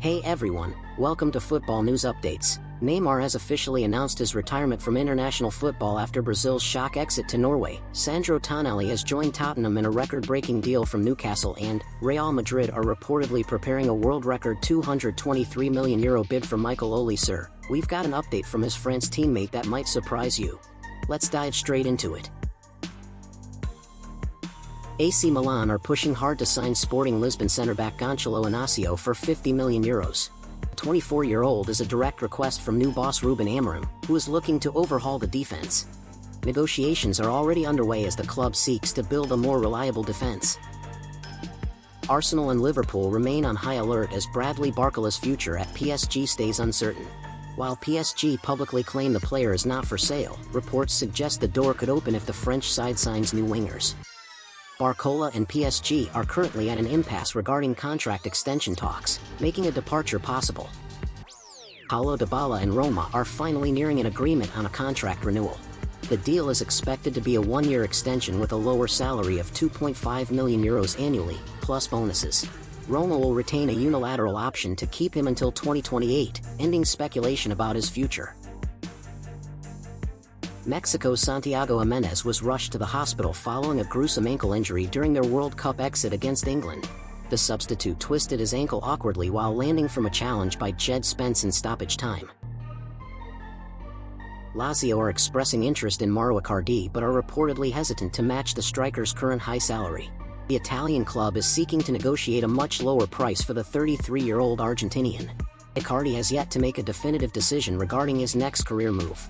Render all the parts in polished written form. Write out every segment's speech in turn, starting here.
Hey everyone, welcome to Football News Updates. Neymar has officially announced his retirement from international football after Brazil's shock exit to Norway. Sandro Tonali has joined Tottenham in a record-breaking deal from Newcastle, and Real Madrid are reportedly preparing a world record €223 million bid for Michael Olise. We've got an update from his France teammate that might surprise you. Let's dive straight into it. AC Milan are pushing hard to sign Sporting Lisbon centre-back Gonçalo Inácio for €50 million. The 24-year-old is a direct request from new boss Ruben Amorim, who is looking to overhaul the defense. Negotiations are already underway as the club seeks to build a more reliable defense. Arsenal and Liverpool remain on high alert as Bradley Barcola's future at PSG stays uncertain. While PSG publicly claim the player is not for sale, reports suggest the door could open if the French side signs new wingers. Barcola and PSG are currently at an impasse regarding contract extension talks, making a departure possible. Paulo Dybala and Roma are finally nearing an agreement on a contract renewal. The deal is expected to be a one-year extension with a lower salary of €2.5 million annually, plus bonuses. Roma will retain a unilateral option to keep him until 2028, ending speculation about his future. Mexico's Santiago Jimenez was rushed to the hospital following a gruesome ankle injury during their World Cup exit against England. The substitute twisted his ankle awkwardly while landing from a challenge by Jed Spence in stoppage time. Lazio are expressing interest in Mauro Icardi but are reportedly hesitant to match the striker's current high salary. The Italian club is seeking to negotiate a much lower price for the 33-year-old Argentinian. Icardi has yet to make a definitive decision regarding his next career move.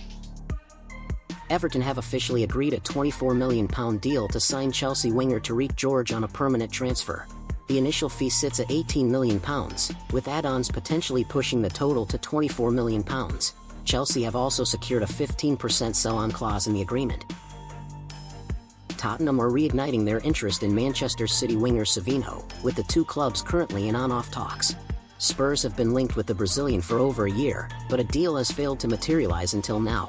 Everton have officially agreed a £24 million deal to sign Chelsea winger Tariq George on a permanent transfer. The initial fee sits at £18 million, with add-ons potentially pushing the total to £24 million. Chelsea have also secured a 15% sell-on clause in the agreement. Tottenham are reigniting their interest in Manchester City winger Savinho, with the two clubs currently in on-off talks. Spurs have been linked with the Brazilian for over a year, but a deal has failed to materialize until now.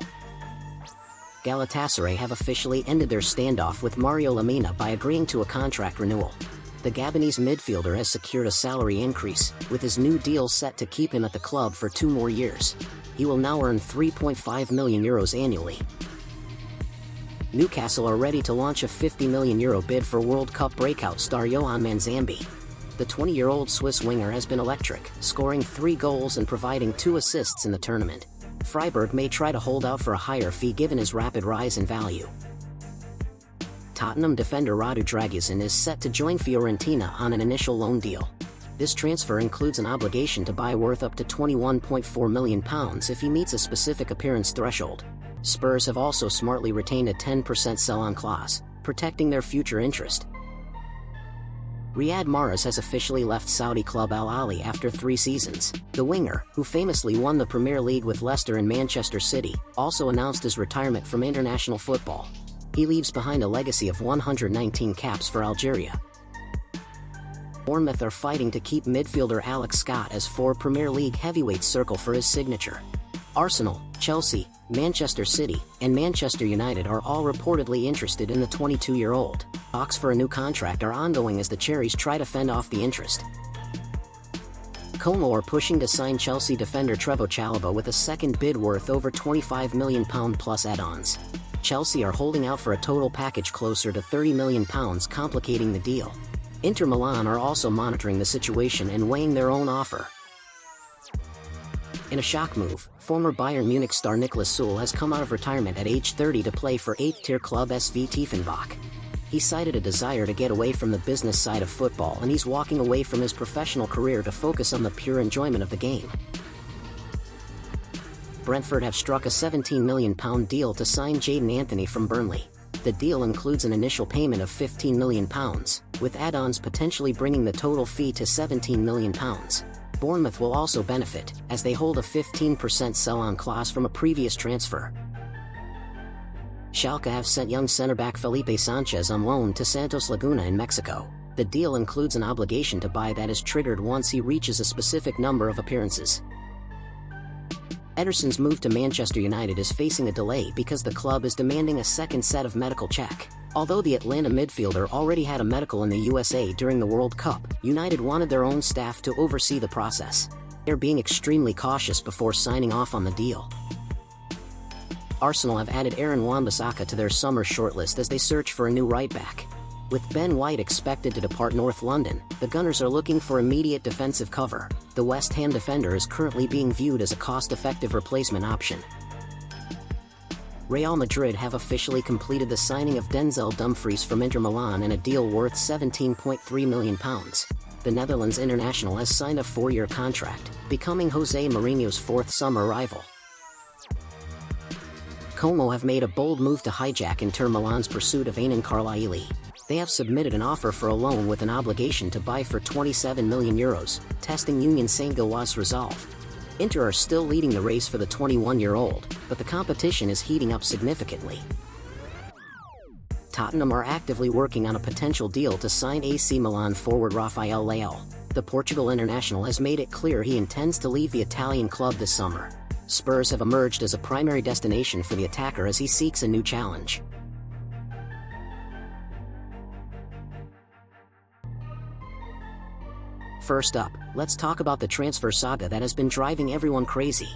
Galatasaray have officially ended their standoff with Mario Lemina by agreeing to a contract renewal. The Gabonese midfielder has secured a salary increase, with his new deal set to keep him at the club for 2 more years. He will now earn €3.5 million annually. Newcastle are ready to launch a €50 million bid for World Cup breakout star Yohan Manzambi. The 20-year-old Swiss winger has been electric, scoring 3 goals and providing 2 assists in the tournament. Freiburg may try to hold out for a higher fee given his rapid rise in value. Tottenham defender Radu Dragusin is set to join Fiorentina on an initial loan deal. This transfer includes an obligation to buy worth up to £21.4 million if he meets a specific appearance threshold. Spurs have also smartly retained a 10% sell-on clause, protecting their future interest. Riyad Mahrez has officially left Saudi club Al Ahly after 3 seasons. The winger, who famously won the Premier League with Leicester and Manchester City, also announced his retirement from international football. He leaves behind a legacy of 119 caps for Algeria. Bournemouth are fighting to keep midfielder Alex Scott as 4 Premier League heavyweights circle for his signature. Arsenal, Chelsea, Manchester City, and Manchester United are all reportedly interested in the 22-year-old. Talks for a new contract are ongoing as the Cherries try to fend off the interest. Como are pushing to sign Chelsea defender Trevoh Chalobah with a second bid worth over £25 million plus add-ons. Chelsea are holding out for a total package closer to £30 million, complicating the deal. Inter Milan are also monitoring the situation and weighing their own offer. In a shock move, former Bayern Munich star Niklas Süle has come out of retirement at age 30 to play for 8th-tier club SV Tiefenbach. He cited a desire to get away from the business side of football, and he's walking away from his professional career to focus on the pure enjoyment of the game. Brentford have struck a £17 million deal to sign Jadon Anthony from Burnley. The deal includes an initial payment of £15 million, with add-ons potentially bringing the total fee to £17 million. Bournemouth will also benefit, as they hold a 15% sell-on clause from a previous transfer. Schalke have sent young centre-back Felipe Sanchez on loan to Santos Laguna in Mexico. The deal includes an obligation to buy that is triggered once he reaches a specific number of appearances. Ederson's move to Manchester United is facing a delay because the club is demanding a second set of medical check. Although the Atlanta midfielder already had a medical in the USA during the World Cup, United wanted their own staff to oversee the process. They're being extremely cautious before signing off on the deal. Arsenal have added Aaron Wan-Bissaka to their summer shortlist as they search for a new right-back. With Ben White expected to depart North London, the Gunners are looking for immediate defensive cover. The West Ham defender is currently being viewed as a cost-effective replacement option. Real Madrid have officially completed the signing of Denzel Dumfries from Inter Milan in a deal worth £17.3 million. The Netherlands international has signed a 4-year contract, becoming Jose Mourinho's fourth summer rival. Como have made a bold move to hijack Inter Milan's pursuit of Aynan Carlaili. They have submitted an offer for a loan with an obligation to buy for €27 million, testing Union Saint-Gilloise' resolve. Inter are still leading the race for the 21-year-old, but the competition is heating up significantly. Tottenham are actively working on a potential deal to sign AC Milan forward Rafael Leao. The Portugal international has made it clear he intends to leave the Italian club this summer. Spurs have emerged as a primary destination for the attacker as he seeks a new challenge. First up, let's talk about the transfer saga that has been driving everyone crazy.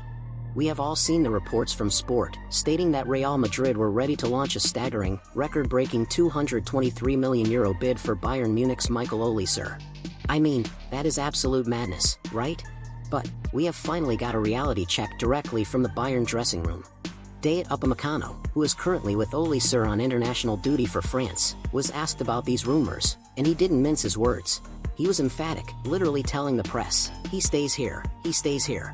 We have all seen the reports from Sport, stating that Real Madrid were ready to launch a staggering, record-breaking €223 million bid for Bayern Munich's Michael Olise. I mean, that is absolute madness, right? But we have finally got a reality check directly from the Bayern dressing room. Dayot Upamecano, who is currently with Olise on international duty for France, was asked about these rumors, and he didn't mince his words. He was emphatic, literally telling the press, "He stays here, he stays here."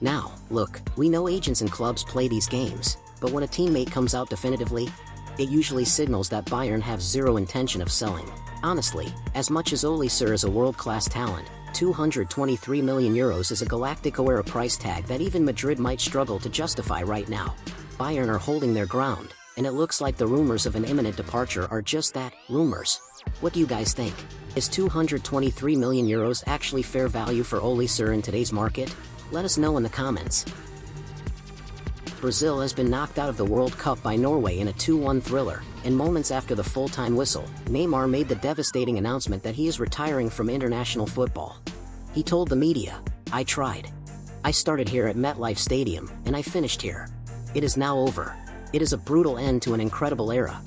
Now, look, we know agents and clubs play these games, but when a teammate comes out definitively, it usually signals that Bayern have zero intention of selling. Honestly, as much as Olise is a world-class talent, €223 million is a Galactico-era price tag that even Madrid might struggle to justify right now. Bayern are holding their ground, and it looks like the rumors of an imminent departure are just that, rumors. What do you guys think? Is €223 million actually fair value for Olise in today's market? Let us know in the comments. Brazil has been knocked out of the World Cup by Norway in a 2-1 thriller, and moments after the full-time whistle, Neymar made the devastating announcement that he is retiring from international football. He told the media, "I tried. I started here at MetLife Stadium, and I finished here. It is now over. It is a brutal end to an incredible era.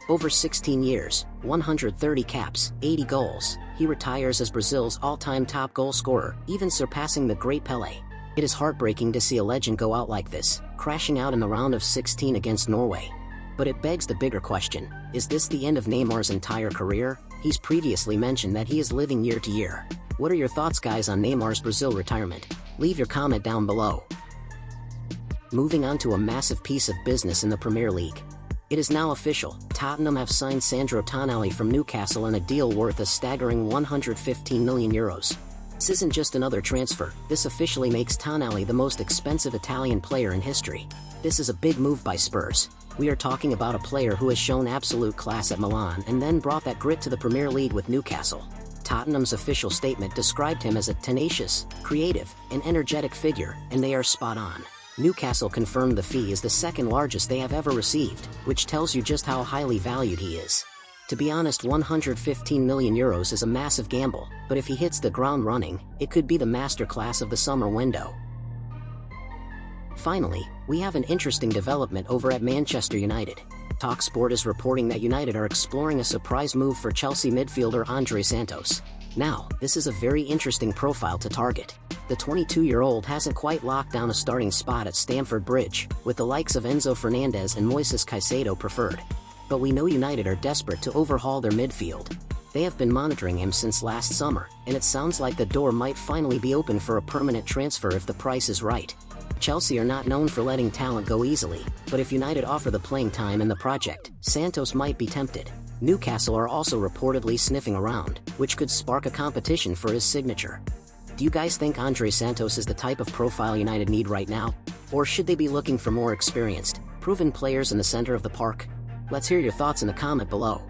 Over 16 years, 130 caps, 80 goals, he retires as Brazil's all-time top goal scorer, even surpassing the great Pelé. It is heartbreaking to see a legend go out like this, crashing out in the round of 16 against Norway. But it begs the bigger question, is this the end of Neymar's entire career? He's previously mentioned that he is living year to year. What are your thoughts, guys, on Neymar's Brazil retirement? Leave your comment down below. Moving on to a massive piece of business in the Premier League. It is now official, Tottenham have signed Sandro Tonali from Newcastle in a deal worth a staggering €115 million. This isn't just another transfer, this officially makes Tonali the most expensive Italian player in history. This is a big move by Spurs. We are talking about a player who has shown absolute class at Milan and then brought that grit to the Premier League with Newcastle. Tottenham's official statement described him as a tenacious, creative, and energetic figure, and they are spot on. Newcastle confirmed the fee is the second largest they have ever received, which tells you just how highly valued he is. To be honest, €115 million is a massive gamble, but if he hits the ground running, it could be the masterclass of the summer window. Finally, we have an interesting development over at Manchester United. TalkSport is reporting that United are exploring a surprise move for Chelsea midfielder Andrey Santos. Now, this is a very interesting profile to target. The 22-year-old hasn't quite locked down a starting spot at Stamford Bridge, with the likes of Enzo Fernandez and Moises Caicedo preferred. But we know United are desperate to overhaul their midfield. They have been monitoring him since last summer, and it sounds like the door might finally be open for a permanent transfer if the price is right. Chelsea are not known for letting talent go easily, but if United offer the playing time and the project, Santos might be tempted. Newcastle are also reportedly sniffing around, which could spark a competition for his signature. Do you guys think Andrey Santos is the type of profile United need right now? Or should they be looking for more experienced, proven players in the center of the park? Let's hear your thoughts in the comment below.